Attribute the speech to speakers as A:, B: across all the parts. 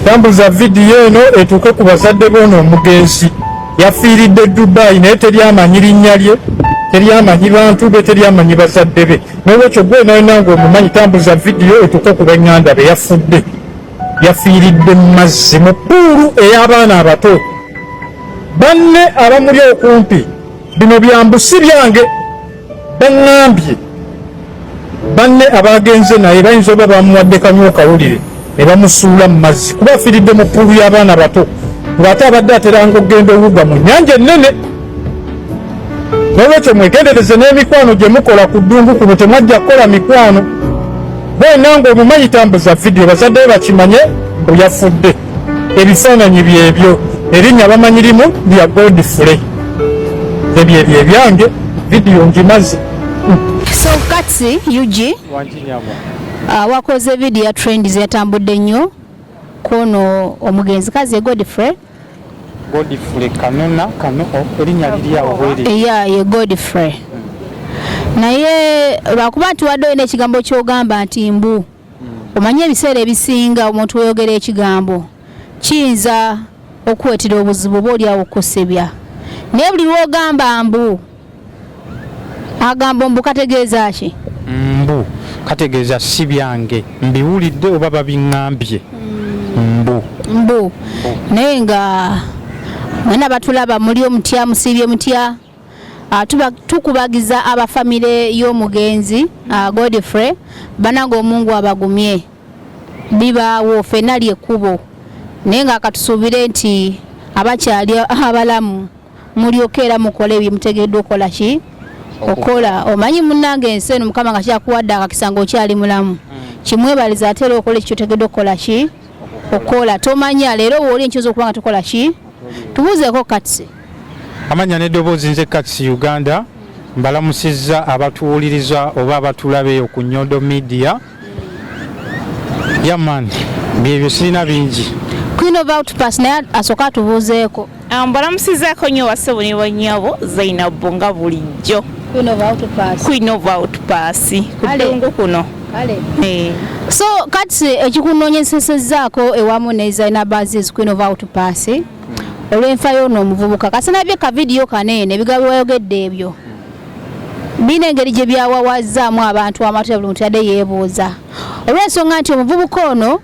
A: tambuza video eno etuuke ku bazadde b'ono omugenzi yafiiridde Dubai naye teryamanyi linnya lye, teryamanyi bantu be, teryamanyi bazadde be. N'olwekyo gwe naye nange omumanyi, tambuza video etuuke ku b'eŋŋanda be yafudde, yafiiridde mu mazzi mu puulu ey'abaana abato. Banne abamuli okumpi, bino byambusi byange, baŋŋambye banne abagenze naye bayinza oba bamuwadde kanyo kawulire ne bamusuula mu mazzi kuba afiiridde mu puulu y'abaana bato ng'ate abadde ateranga okugenda owugga mu nnyanja ennene. N'olwekyo mwegendereze n'emikwano gye mukola ku ddungu kuno, temwajja kukola mikwano. Bwena ng'omumanyi tambuza vidiyo bazadde bakimanye mbu yafudde. Ebifaananyi byebyo, erinnya bamanyirimu lya Godfrey. Ebyebyo ebyange, vidiyo ngimaze.
B: So Katsi Yuji wakoze video ya trend yatambudde nnyo kono omugenzi kazi Godfrey
A: kanona kano erinnya liri awo bweri
B: ye Godfrey naye lwakuba nti wadde olina ekigambo ky'ogamba nti mbu omanye ebiseera ebisinga omuntu oyogera ekigambo kiyinza okuwetera obuzibu oba oliawo okukosebya, naye buli lwogamba mbu agambo mbu kategeeza ki?
A: Mbu kategeeza si byange, mbiwulidde oba babiŋŋambye.
B: Mbu naye nga mwena batulaba muli omutya musiibye mutya, tukubagiza abafamire y'omugenzi Godfrey bananga omungu abagumye bibaawo ffenna lyekkubo, naye nga akatusuubire nti abakyali abalamu mulyoke era mukole bye mutegeddwa okola ki okola. Omanyi munnange ensi eno Mukama nga kyakuwadde akakisa ng'okyali mulamu, kimwebaliza ate era okola ekyo otegeddwa okola ki okola. Tomanya leero wooli enkyoza okuba nga tukola ki. Tubuuzeeko Katsi.
A: Amanya n'eddoboozi nze Katsi Uganda, mbalamusizza abatuwuliriza oba abatulabe ku Nyondo Media. Yaman byebyo sirina bingi.
B: Queen of Outpass naye asooka atubuuzeeko.
C: Mbalamusizzaako nnyo wassebo ne bannyabo Zainabu nga bulijjo. Queen of Outpass ku ddungu kuno.
B: So Katsi ekikunoonyesezzaako ewamu ne Zainabu Aziz Queen of Outpass olw'enfa y'ono omuvubuka kasanabye ka vidiyo kaneene ebigambo byayogedde ebyo bina engeri gye byawawazzaamu abantu amatu buli muntu yadde yeebuuza olw'ensonga nti omuvubuka ono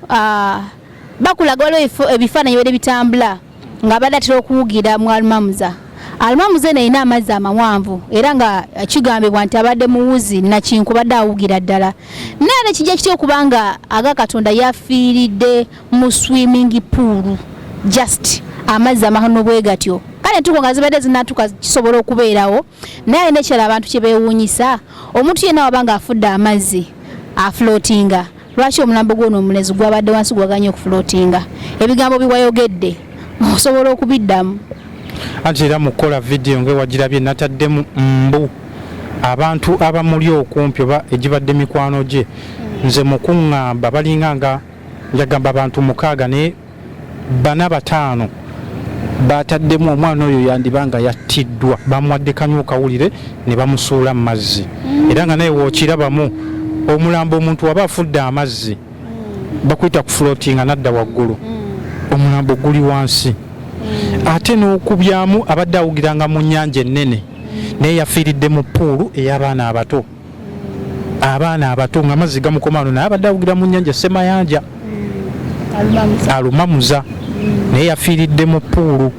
B: bakulaga waliwo ebifaananyi bide bitambula nga badde atera okuwugira mu Almamuza. Almamuza eno erina amazzi amawanvu era nga kigambibwa nti abadde muwuzi nakinku badde awugira ddala, naye nekijja kitya okubanga aga Katonda yafiiridde mu swimming pool just amazzi amahano bwe gatyo. Kale tuko nga zibadde zinatuka kisobola okubeerawo, naye nekyala abantu kye beewuunyisa omuntu yenna wabanga afudde amazzi afloatinga, lwaki omulambo gw'ono omulezi gwabadde wansi gwaganye okufloatinga? Ebigambo biwayogedde osobola okubiddamu.
A: Anti era mukola video ng'ewagirabye nataddemu mbu abantu abamuli okumpi oba egibadde mikwano gye nze mukuŋŋamba balinga nga njagamba abantu 6 naye 4-5 bataddemu omwana oyo yandibanga yattiddwa, bamuwadde kanyu kawulire ne bamusuula mu mazzi. Era nga naye wookirabamu omulambo omuntu waba afudde amazzi bakuyita ku floating nadda waggulu, omulambo guli wansi. Ate n'okubyamu abadde awugiranga mu nnyanja ennene naye yafiiridde mu puulu ey'abaana abato. Abaana abato nga amazzi gamukomaano naye abadde awugira mu nnyanja Semayanja Alumamuza naye yafiiridde mu puulu.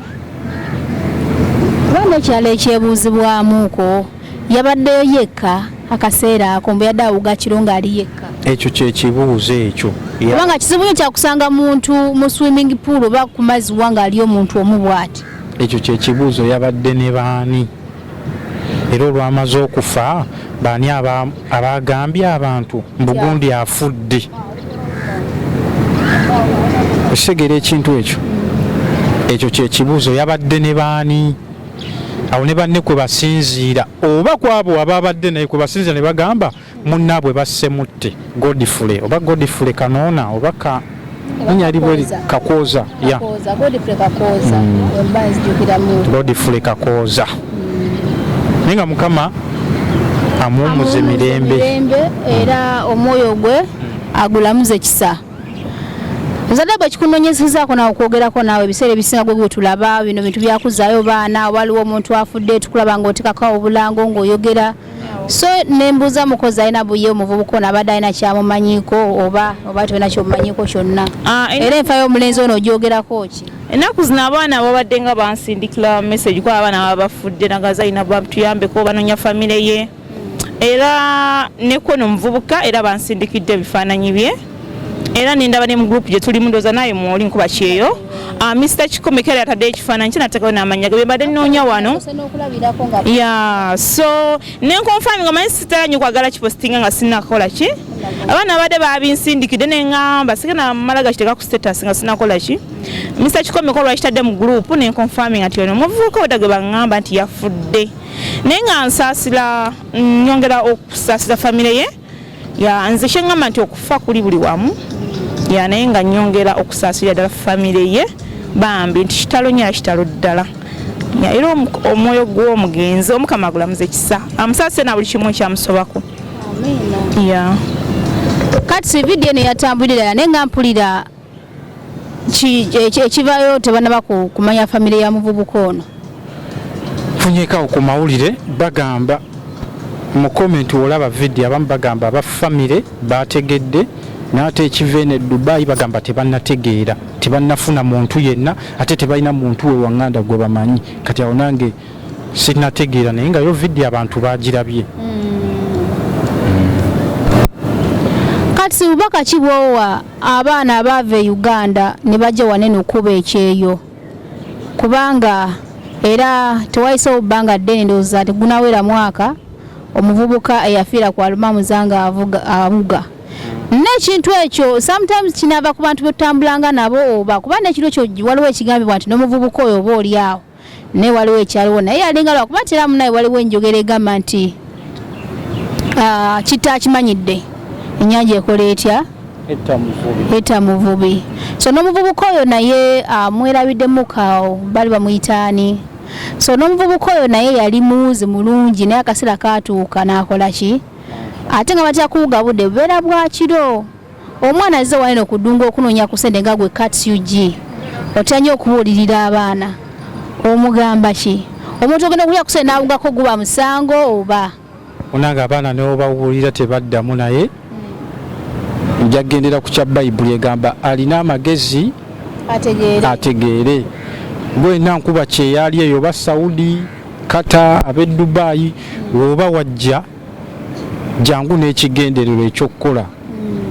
B: Abaana ekyalo ekyebuuzibwamuko yabaddeyo yekka akaseera ako mbu yadde awuga kiro ng'ali yekka.
A: Ekyo kyekibuuzo ekyo.
B: Kubanga kizibu nnyo kyakusanga muntu mu swimming pool oba ku mazzi wanga aliyo omuntu omu bw'ati.
A: Ekyo kyekibuuzo yabadde ne baani? Era olwamaze okufa baani abagambye abantu mbu gundi afudde? Osegera ekintu ekyo. Ekyo kyekibuuzo yabadde ne baani? Awo ne banne kwe basinziira oba kwabo ababadde naye kwe basinziira ne bagamba munnaabwe basse mutte Godfrey oba Godfrey Kanona oba Nyalibwe Kakooza ya Godfrey Kakooza. Nenga Mukama amuwumuze mirembe
B: era omwoyo gwe agulamuze kisa. Nzadde bwe kikunonyesezzaako nawe okwogerako naawe ebiseera ebisinga gwe tulaba bino bintu byakuzaayo baana waliwo omuntu afudde tukulaba ng'otekako obulango ng'oyogera so nembuuza mukozi alina buye omuvubuka ono abadde alina kyamumanyiiko oba tolina kyomumanyiiko kyonna era enfa y'omulenzi ono ogyogerako ki
C: ennaku zino abaana babadde nga bansindikira message ko abaana baba bafudde nagaza alina batuyambeko banoonya famire ye era nekono omuvubuka era bansindikidde ebifaananyi bye era nindaba ne mu group gye tuli mundoza naye mwoli nkuba kyeyo Mr. Chikomekera atadde ekifaananyi kye nateekawo n'amannya ge mbadde nnoonya wano so nenkonfirm nga manyi sitalanyi kwagala kipostinga nga sinnakola ki abaana badde babinsindikidde neŋŋamba sigenda malaga kiteeka ku status nga sinnakola ki Mr. Chikomekera lwakitadde mu group nenkonfirming ati ono omuvubuka wedda gwe baŋŋamba nti yafudde naye nga nsaasira nyongera okusaasira famire ye nze kyeŋŋamba nti okufa kuli buli wamu naye nga nyongera okusaasirira ddala famire ye bambi nti kitalo nnyo kitalo ddala era omwoyo gw'omugenzi omukama agulamuze kisa amusaasire na buli kimu ekyamusobako
B: kati vidiyo eno yatambulira naye nga mpulira ekivaayo tebanaba kumanya famire ya muvubuka ono
A: funyeekawo ku mawulire bagamba mu komenti olaba vidiyo abamu bagamba abafamire bategedde n'ate ekiva eno eDubai bagamba tebannategeera tebannafuna muntu yenna ate tebalina muntu we waŋŋanda gwe bamanyi kati awo nange sinnategeera naye nga yo vidiyo abantu bagirabye
B: kati bubaka ki bwowa abaana abaava e Uganda ne bajja wanene okuba ekyeyo kubanga era tewayisewo bbanga ddene ndowooza tegunawera mwaka omuvubuka eyafiira ku alumamuza nga avuga n'ekintu ekyo sometimes kinava ku bantu betutambulanga nabo oba kuba n'ekiro kyo waliwo ekigambibwa nti n'omuvubuka oyo oba oli awo naye waliwo ekyaliwo naye yalinga lwakuba teramu naye waliwo enjogera egamba nti kitta akimanyidde ennyanja ekola etya etta muvubi so n'omuvubuka oyo naye mwerabiddemukawo bali bamuyitaani so n'omuvubuka oyo naye yali muwuzi mulungi naye akaseera kaatuuka n'akola ki ate nga batya kuwuga budde bubeera bwa kiro omwana azze wanene okudunga okunoonya ku sente nga gwe KTUG otanya okubuulirira abaana omugamba ki omuntu ogenda okulya ku sente n'awugako guba musango oba
A: onanga abaana neobawulira tebaddamu naye njagendera ku kya bayibuli egamba alina amagezi ategeere gwena nkuba kyeyali eyo ba Saudi Kata ab'eDubai oba wajja jangu n'ekigendererwa ekyokukola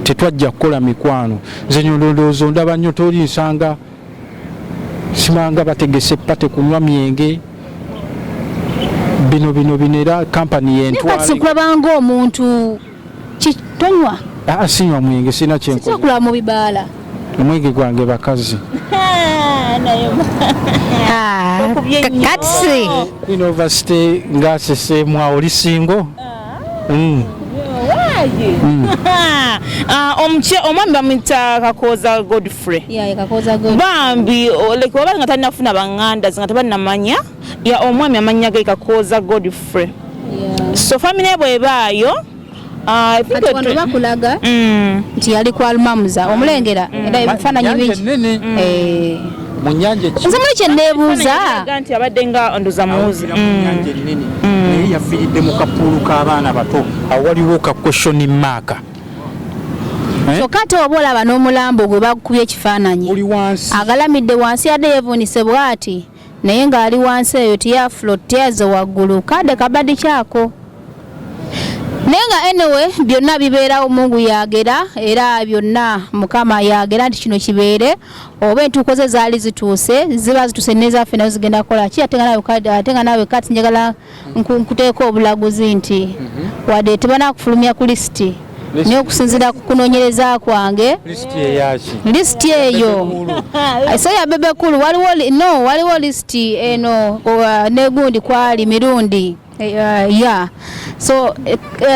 A: tetwajja kukola mikwano nze Nyondo ndaba nnyo toli nsanga simanga bategese pate kunywa myenge bino era kampani yentwale
B: sikulabanga omuntu kitonywa
A: sinywa mwenge sina kyenkola
B: sikulaba mu bibaala
A: omwenge gwange bakazi
B: katsi
A: university ngasesemu oli singo
C: omwami bamwita Kakooza Godfrey bambi wabali nga talinafuna baŋŋanda nga tebalinamanya omwami amanya ge Kakooza Godfrey so famire bwebaayo
B: wano bakulaga nti yali ku alumamuza omulengera era ebifaananyi bingi nze muli kyenneebuuza
C: nti abadde nga ndoza muwuzi
A: naye yafiiridde mu kapuulu k'abaana bato awo waliwo ka question mark
B: kyokka ate oba olaba n'omulambo gwe bakubye ekifaananyi agalamidde wansi yadde yeevuunise bw'ati naye ng'ali wansi eyo teyafulot teyaze waggulu kadde kabadde kyako naye nga anyway byonna bibeerawo Mungu yagera era byonna Mukama yagera nti kino kibeere oba entuuko ze zaali zituuse ziba zituuse nezaffe nazo zigenda kukola ki ate nga naawe kati njagala nkuteeka obulaguzi nti wadde tebanakufulumya ku lisiti naye okusinziira ku kunoonyereza kwange lisiti eyo so ya bebekulu waliwo lisiti eno negundi kwali mirundi so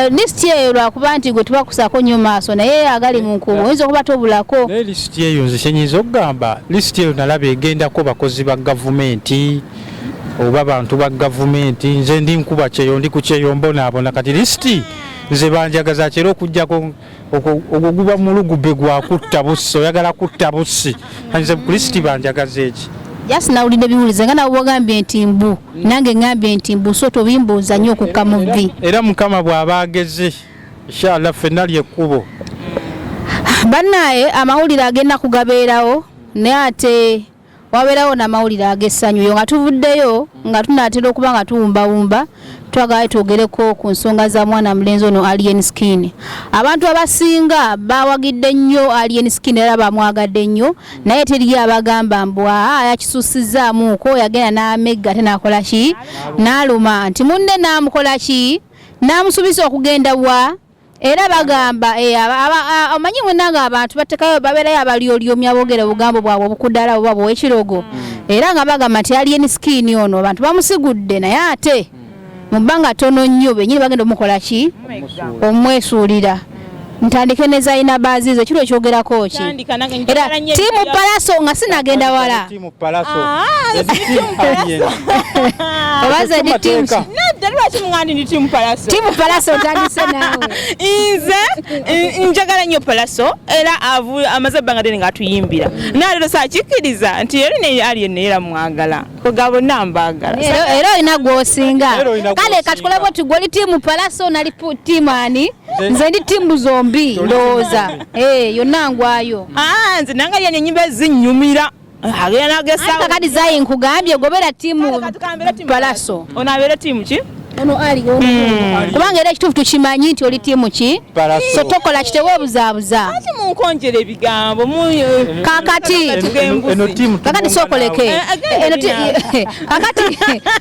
B: lisiti eyo lwakuba nti gwe tubakusaako nnyo maaso naye agali mu nkubo oyinza okuba tobulako
A: naye lisiti eyo nze kyenyinza okugamba lisiti eyo nalaba egendako bakozi ba gavumenti oba bantu ba gavumenti nze ndi nkuba kyeyo ndi ku kyeyo mbonaabona kati lisiti nze banjagaza kiro okujjako oguba mulugube gwa kutta bussi oyagala kutta bussi nze Kristi banjagaza eki
B: Just nawulidde biwulize nga nawe wagambye nti mbu nange ngambye nti mbu so tobimbuuza nnyo okukka mu vvi
A: era Mukama bw'aba ageze inshallah ffenna lyekkubo
B: bannaye amawulire agenda kugabeerawo naye ate wabeerawo n'amawulire ag'essanyu yo nga tuvuddeyo nga tunaatera okuba nga tuwumbawumba twagala twogereko ku nsonga za mwana mulenzi ono Alien Skin. Abantu abasinga bawagidde nnyo Alien Skin era bamwagadde nnyo naye teri abagamba mbwa yakisusizzaamuko yagenda n'amegga ate n'akola ki n'aluma nti munne n'amukola ki n'amusubisa okugenda wa era bagamba amanyi mwenanga abantu batekayo babeerayo abalyolyomya boogera obugambo bwabwe obukuddala oba bw'ekirogo era nga bagamba nti Alien Skin ono abantu bamusigudde naye ate mu bbanga tono nnyo bennyini bagenda omukola ki omwesuulira ntandike ne Zaina Bazizo kiro ekyogerako ki era tiimu Palaso nga sinagenda wala
A: tiimu Palaso
B: obaza di tiimu tiimu Palaso otandise naawe
C: nze njagala nnyo Palaso era amaze ebbanga ddene ng'atuyimbira naalero saakikkiriza nti eri ne Alien era mwagala kwe bonna mbaagala
B: era olina gw'osinga kale katukole bwe gwe oli tiimu Palaso nali tiimu ani nze ndi tiimu zombi ndowooza yonna ngwayo
C: nze nangalya ennyimba ezinnyumira
B: kadi zayi nkugambye gobera tiimu Palaso
C: ono abeera tiimu ki
B: ono ali kubanga era ekituufu tukimanyi nti oli tiimu ki so tokola kitewe obuzaabuza
C: munkonjera ebigambo
B: kakati sokoleke kakati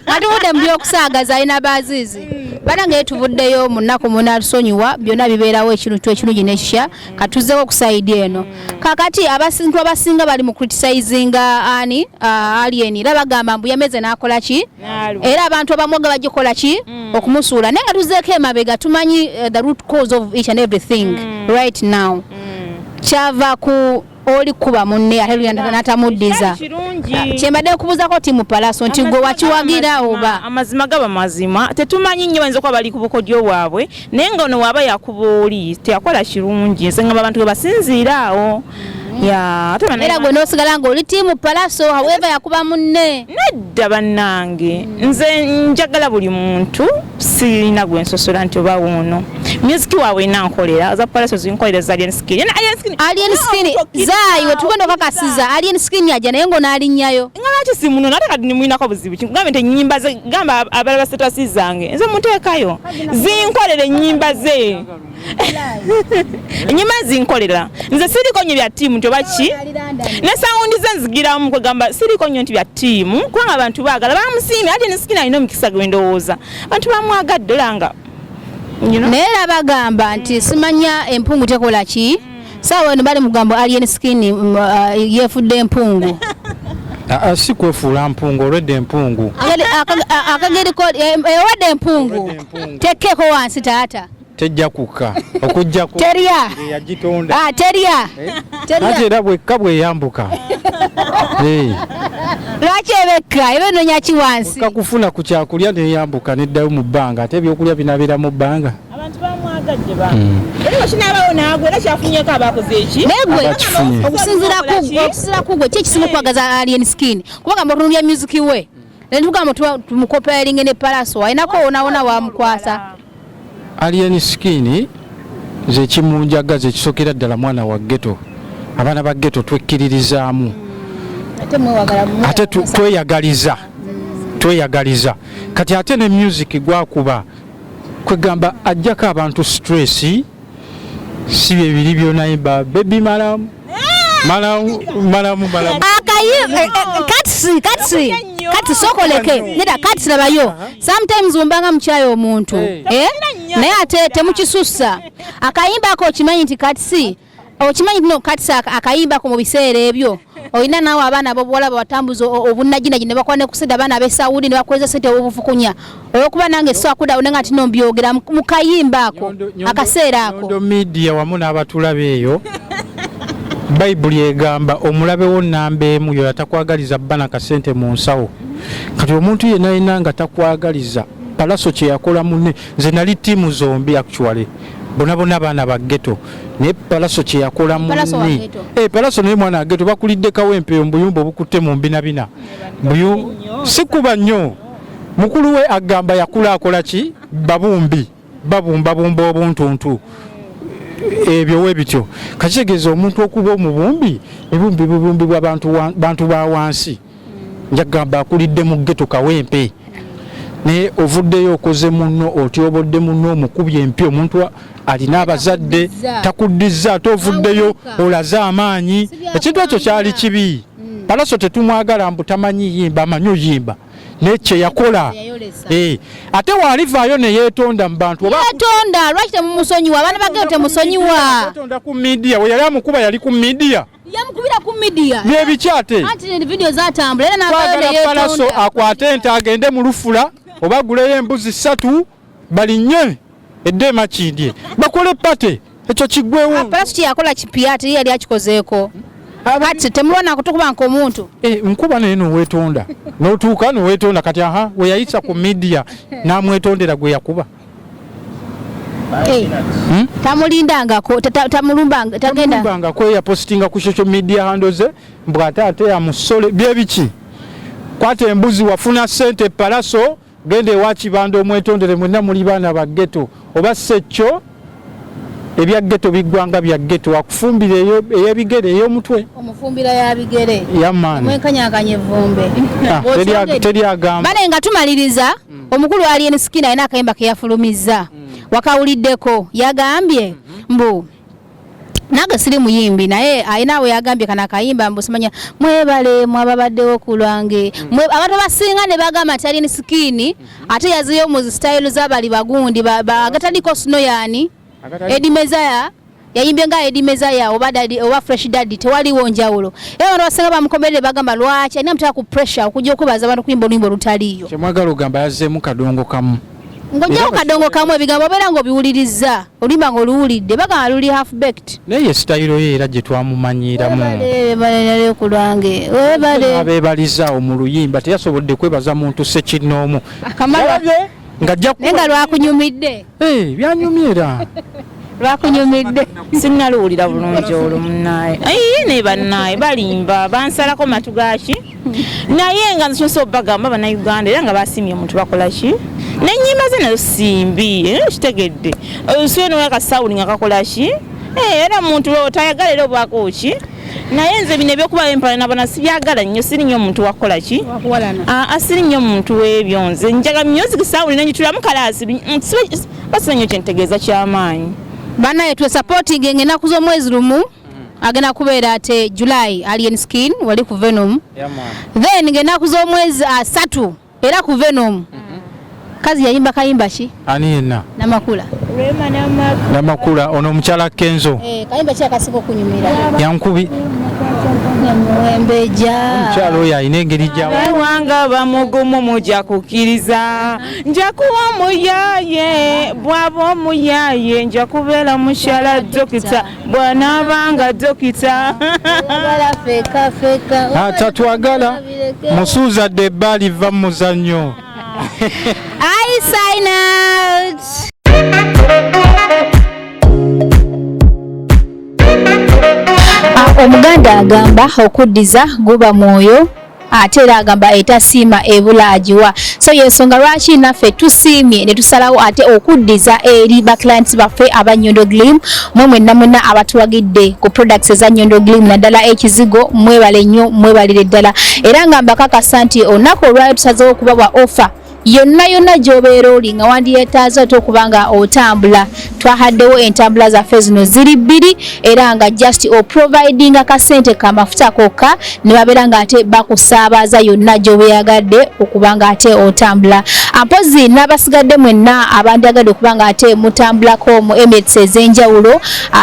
B: atuvudde mu byokusaaga Zaina Bazizi bana nga tuvuddeyo mu nnaku munatusonyiwa byonna bibeerawo ekintu ekirungi n'ekisya katuzzewo okusaidi eno kakati abasintu abasinga bali mu criticizinga ani Alien era bagamba mbu yameze n'akola ki era abantu abamwaga bagikola ki okumusuula naye nga tuzzeeko emabega tumanyi the root cause of each and everything right now kyava ku oli kuba munne ate natamuddiza kyembadde okubuuzako tiimu Palaso nti gwe wakiwagira oba
C: amazima gaba mazima tetumanyi nnyo bayinza okuba bali ku bukodyo bwabwe naye nga ono waaba yakuba oli teyakola kirungi nsengamba abantu gwe basinziiraawo
B: era gwe n'osigala ng'oli tiimu Palaso however yakuba munne
C: nedda bannange nze njagala buli muntu sirina gwe nsosola nti oba wuuno music waabwe nankolera za Palaso zinkolera za Alien Skin zaayiwe tugenda okakasiza Alien Skin ajja naye ng'onaalinnyayo
B: nga
C: lwaki si muno nate kati nimuyinako buzibu gambe nti ennyimba ze gamba abalala basitasi zange nze muteekayo zinkolera ennyimba ze ennyimba zinkolera nze siriko nnyo bya ttiimu nti oba ki ne sawundi ze nzigiramu kwegamba siriko nnyo nti bya ttiimu kubanga abantu baagala bamusiimye Alien Skin alina omukisa gwe ndowooza abantu bamwagadde olanga
B: naye era bagamba nti simanya empungu tekola ki saawa eno bali mugambo Alien Skin yeefudde empungu
A: si kwefuula mpungu olwedde empungu
B: akageriko ewadde empungu tekkeeko wansi taata
A: tejja kukka okujjako
B: terya
A: yagitonda
B: terya
A: ate era bwekka bweyambuka
B: lwaki ebekka eba enonya ki wansi
A: kakufuna ku kyakulya neyambuka neddayo mu bbanga ate ebyokulya binabeera mu bbanga
C: abantu bamwagadde ba era kinaabawo naagwe era kyafunyeko abakoze eki
B: negwe okusinziira ku gwe ki ekisinga okwagaza Alien Skin kubanga mu tuntu bya music we netugamba tumukopeeringe ne Palaso ayinako wonaawona wamukwasa
A: Alien Skin ze kimunjagaza ekisokera ddala mwana wa ghetto abaana ba ghetto twekkiririzaamu ate tweyagaliza kati ate ne music gwakuba kwegamba ajjako abantu stress si bibiri byonna imba baby malamu kati sokoleke neda kati labayo sometimes umbanga mchayo omuntu naye ate temukisussa akayimba ako okimanyi nti kati okimanyi no kati akayimba ko mu biseera ebyo oyina nawe abaana bobuwala batambuzo obunnaginaji ne bakwane kusida abaana be Saudi ne bakweza sente obufukunya okuba nange so akuda onenga tino mbyogera mukayimba ako akaseera ako Nyondo Media wamu n'abatulabe eyo Bayibuli egamba omulabe wo nnamba emu yo atakwagaliza bbana kasente mu nsawo kati omuntu yenna nga takwagaliza Palaso kye yakola munne nze nali tiimu zombi actually bonna baana ba ghetto naye Palaso kye yakola munne Palaso naye mwana wa ghetto bakulidde kawempe mbuyumba obukutte mu mbinabina si kuba nnyo mukulu we agamba yakula akola ki babumba obuntuntu ebyo we bityo kakitegeeza omuntu okuba omubumbi ebumbi bw'abantu ba wansi njagamba akulidde mu ghetto kawempe naye ovuddeyo okoze munno otyobodde munno omukubye empya omuntu alina abazadde takuddiza ate ovuddeyo olaze amaanyi ekintu ekyo kyali kibi Palaso tetumwagala mbu tamanyi yimba amanyi oyimba naye kye yakola ate walivaayo ne yeetonda mu bantu
B: yeetonda lwaki temumusonyiwa abaana bageo temusonyiwa
A: yeetonda ku midiya we yali amukuba yali ku midiya
B: yamukubira ku midiya
A: byebikyate
B: anti video zatambula era n'agayo ne yeetonda
A: Palaso akwate ente agende mu lufula oba guleyo embuzi 3 balinnye eddeema kindye bakole pate ekyo kiggwewo
B: Palaso kye yakola kipya ate yali akikozeeko ati temulona kutukuba nkomuntu
A: nkuba naye noweetonda n'otuuka noweetonda kati we yayisa ku midiya n'amwetondera gwe yakuba
B: tamulindangako
A: tamulumbangako eyapositinga ku social media handle ze mbw ate yamusole byebiki kwata embuzi wafuna sente Palaso gende ewa Kibanda omwetondere mwenna muli baana ba ghetto oba sekyo ebya ghetto biggwanga bya ghetto akufumbira ey'ebigere ey'omutwe
B: omufumbira ya bigere
A: yamani
B: mwenkanyakanya evumbe
A: teryagamba
B: bale nga tumaliriza omukulu alien skin ayina akayimba ke yafulumizza wakawuliddeko yagambye mbu naga siri muyimbi naye ayina we yagambye kana akayimba mbu simanya mwebale mwababaddewo ku lwange abantu basinga ne bagamba nti alien skin ate yaziyo mu style z'abali bagundi agataliko sno yani Edi Mezaya yayimbye nga Edi Mezaya oba Fresh Daddy tewaliwo njawulo era abantu basinga bamukomerere bagamba lwaki alina mutaka ku pressure okujja okubaza abantu kuyimba oluyimba olutaliyo
A: kyemwagala ogamba yazzeemu kadongo kamu
B: ng'ojjawo kadongo kamu ebigambo obeera ng'obiwulirizza oluyimba ng'oluwulidde bagamba luli half baked
A: naye sitayiro ye era gye twamumanyiramu
B: webalere ku lwange
A: abeebalizaawo mu luyimba teyasobodde kwebaza muntu sekinnoomu
B: nga lwakunyumidde
A: byanyumye era
C: lwakunyumidde sinnaluwulira bulungi olwo munnaye ne bannaye balimba bansalako matu gaki naye nga nsobola obbagamba bannayuganda era nga basimye omuntu bakola ki n'ennyimba ze nazo simbi kitegedde olusiwe nowakasawuli nga kakola ki era muntu tayagala era obaako ki naye nze bino ebyokuba empalana sibyagala nnyo siri nnyo omuntu wakola ki asiri nnyo omuntu w'ebyo nze njaga music sound nenjitulamu kalaasi basi nnyo kyentegeeza ky'amaanyi
B: banaye twe supporting ennaku z'omwezi lumu agenda kubeera ate July alien skin wali ku Venom then ng'ennaku z'omwezi 3 era ku Venom kazi yayimba kayimba ki
A: ani yenna namakula ono omukyala Kenzo
B: kayimba ki akasiko okunyumira
A: yankubi omukyala oyo alina engeri
C: gyawanga bamugumu mujja kukkiriza nja kuwa muyaye bw'aba omuyaye nja kubeera mukyala dokita bw'anaabanga dokita
A: tatwagala musuuzadde ebbaali va mu muzannyo
B: I sign out. Omuganda agamba okuddiza guba mwoyo ate era agamba etasiima ebula agiwa so yensonga lwaki naffe tusiimye ne tusalawo ate okuddiza eri ba clients baffe aba Nyondo Glim mwenna abatuwagidde ku products eza Nyondo Glim naddala ekizigo mwebale nnyo mwebalire ddala era nga mbakakasa nti olunaku olwali tusazeewo okubawa offer yonna gy'obeera oli nga wandiyeetaaza ate okubanga otambula twahaddewo entambula zaffe zino ziri 2 era nga just oproviding akasente kamafuta kokka ne babeera nga ate bakusaabaza yonna gy'obeeyagadde okubanga ate otambula ampozi n'abasigadde mwenna abandiyagadde okubanga ate mutambulako mu Emirates ez'enjawulo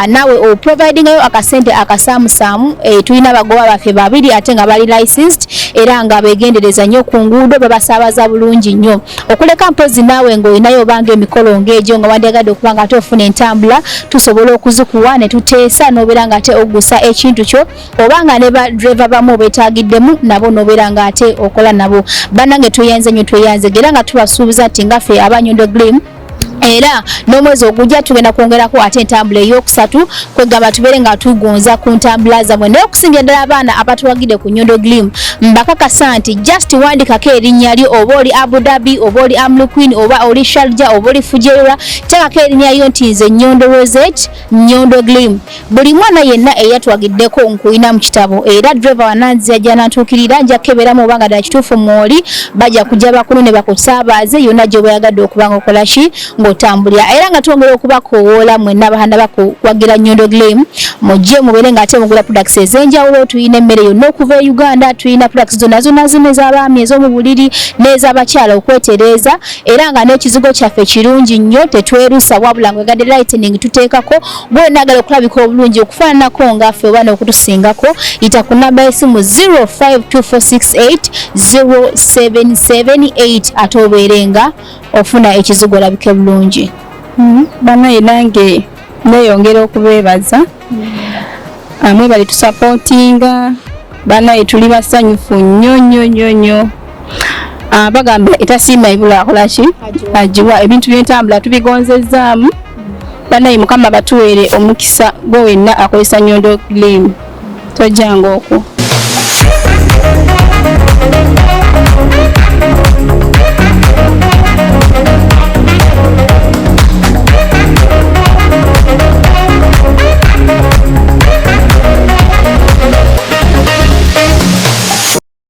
B: naawe oprovidingayo akasente akasaamusaamu tulina abagoba baffe 2 ate nga bali licensed era nga beegendereza nnyo ku nguudo babasaabaza bulungi nnyo okuleka mpozi naawe ng'olinayo obanga emikolo ng'egyo nga wandiyagadde okuba nga ate ofuna entambula tusobola okuzikuwa ne tuteesa n'obeera nga ate oggusa ekintu kyo obanga ne badreva bamu obetaagiddemu nabo n'obeera nga ate okola nabo bannange tweyanze nnyo tweyanze era nga tubasuubiza nti nga ffe aba Nyondo Glim era n'omwezi ogujja tugenda kwongerako ate entambula ey'okusatu kwegamba tubeere nga tugonza ku ntambula zammwe naye okusingira ddala abaana abatuwagidde ku Nyondo Glim mbakakasa nti just wandikako erinnya lyo oba oli Abu Dhabi oba oli Amlu Queen oba oli Sharjah oba oli Fujairah teekako erinnya lyo nti nze Nyondo Rozet Nyondo Glim buli mwana yenna eyatuwagiddeko nkuyina mu kitabo era driver wananzi ajja nantuukirira nja keberamu oba nga ddala kituufu mwoli bajja kujja bakulu ne bakusaabaze yonna gy'oba oyagadde okuba nga okola ki ng'otambulira era nga twongera okubakoowoola mwenna abaana bakuwagira Nyondo Glim mujje mubeere ng'ate mugula products ez'enjawulo tuyina emmere yonna okuva e Uganda tuyina products zonna zino ez'abaami ez'omu buliri n'ez'abakyala okwetereeza era nga n'ekizigo kyaffe kirungi nnyo tetwerusa wabula ng'egadde lightening tuteekako bw'onaagala okulabika obulungi okufaananako ngaffe oba n'okutusingako yita ku namba y'essimu 0524680778 ate obeere nga ofuna ekizigo olabike bulungi.
D: Banaye nange neeyongera okubeebaza amwe bali tusapootinga banaye tuli basanyufu nnyo bagamba etasiima ibula akola ki agiwa ebintu by'entambula tubigonzezzaamu banaye Mukama batuweere omukisa gwe wenna akozesa Nyondo Glim tojjanga okwo.